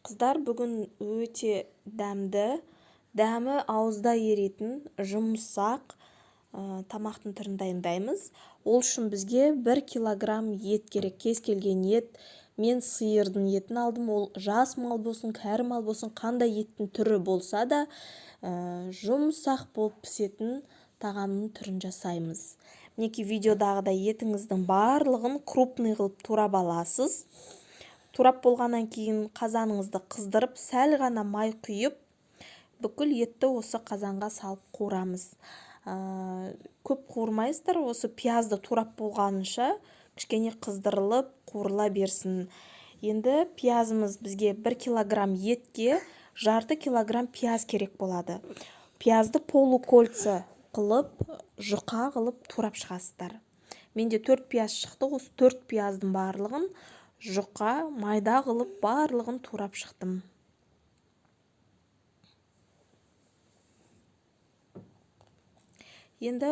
Қыздар, бүгін өте дәмі ауызда еритін жұмсақ тамақтың түрін дайындаймыз. Ол үшін бізге 1 килограмм ет керек. Кез келген ет. Мен сиырдың етін алдым. Ол жас мал болсын, кәрі мал болсын, қандай еттің түрі болса да жұмсақ болып пісетін тағамның түрін жасаймыз. Мінекей видеодағыдай етіңіздің барлығын крупный қылып турап аласыз. Турап болғаннан кейін қазаныңызды қыздырып, сәл ғана май құйып, бүкіл етті осы қазанға салып қуырамыз. Көп қуырмайсыздар, осы пиязды турап болғанынша кішкене қыздырылып, қуырыла берсін. Енді пиязымыз бізге 1 килограмм етке жарты килограмм пияз керек болады. Пиязды полукольца қылып, жұқа қылып турап шығасыздар. Менде 4 пияз шықты, осы 4 пияздың барлығын жұқа, майда қылып барлығын турап шықтым. Енді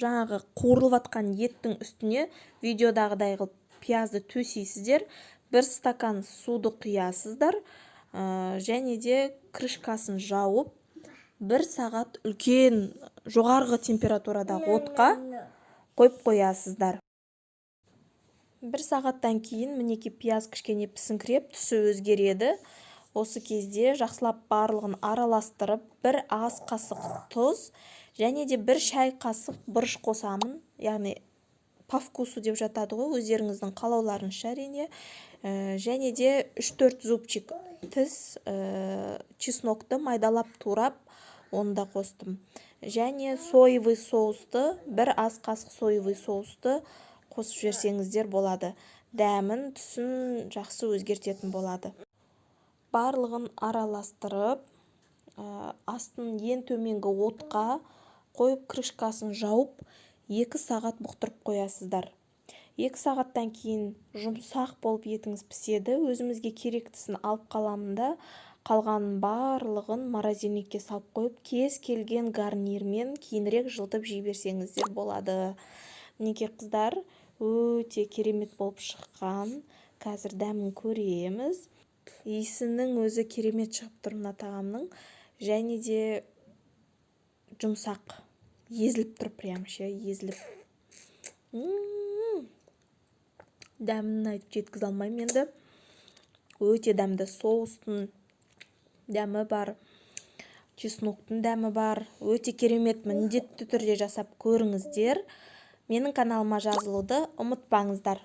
жаңағы қуырылып атқан еттің үстіне видеодағыдай қылып пиязды төсейсіздер. 1 стакан суды құясыздар. Және де крышкасын жауып, 1 сағат үлкен жоғарғы температурадағы отқа қойып қоясыздар. 1 сағаттан кейін мінекей пияз кішкене пісіңкіреп, түсі өзгереді. Осы кезде жақсылап барлығын араластырып, 1 ас қасық тұз және де 1 шай қасық бұрыш қосамын. Яғни по вкусу деп жатады ғой, өздеріңіздің қалауларыңызша әрине. Және де 3-4 зубчик тіс чеснокты майдалап турап, оны да қостым. Және соевый соусты, 1 ас қасық соевый соусты қосып жіберсеңіздер болады. Дәмін, түсін жақсы өзгертетін болады. Барлығын араластырып, астын ең төменгі отқа қойып, крышкасын жауып, 2 сағат бұқтырып қоясыздар. 2 сағаттан кейін жұмсақ болып етіңіз піседі. Өзімізге керектісін алып қаламын да, қалғанын барлығын морозильникке салып қойып, кез келген гарнирмен кейінірек жылытып жей берсеңіздер болады. Мінекей қыздар, өте керемет болып шыққан. Қазір дәмін көреміз. Иісінің өзі керемет шығып тұр мына тағамның. Және де жұмсақ. Езіліп тұр прям-ше, езіліп. Дәмін айтып жеткізе алмаймын енді. Өте дәмді, соустың дәмі бар, чесноктың дәмі бар. Өте керемет, міндетті түрде жасап көріңіздер. Менің каналыма жазылуды ұмытпаңыздар.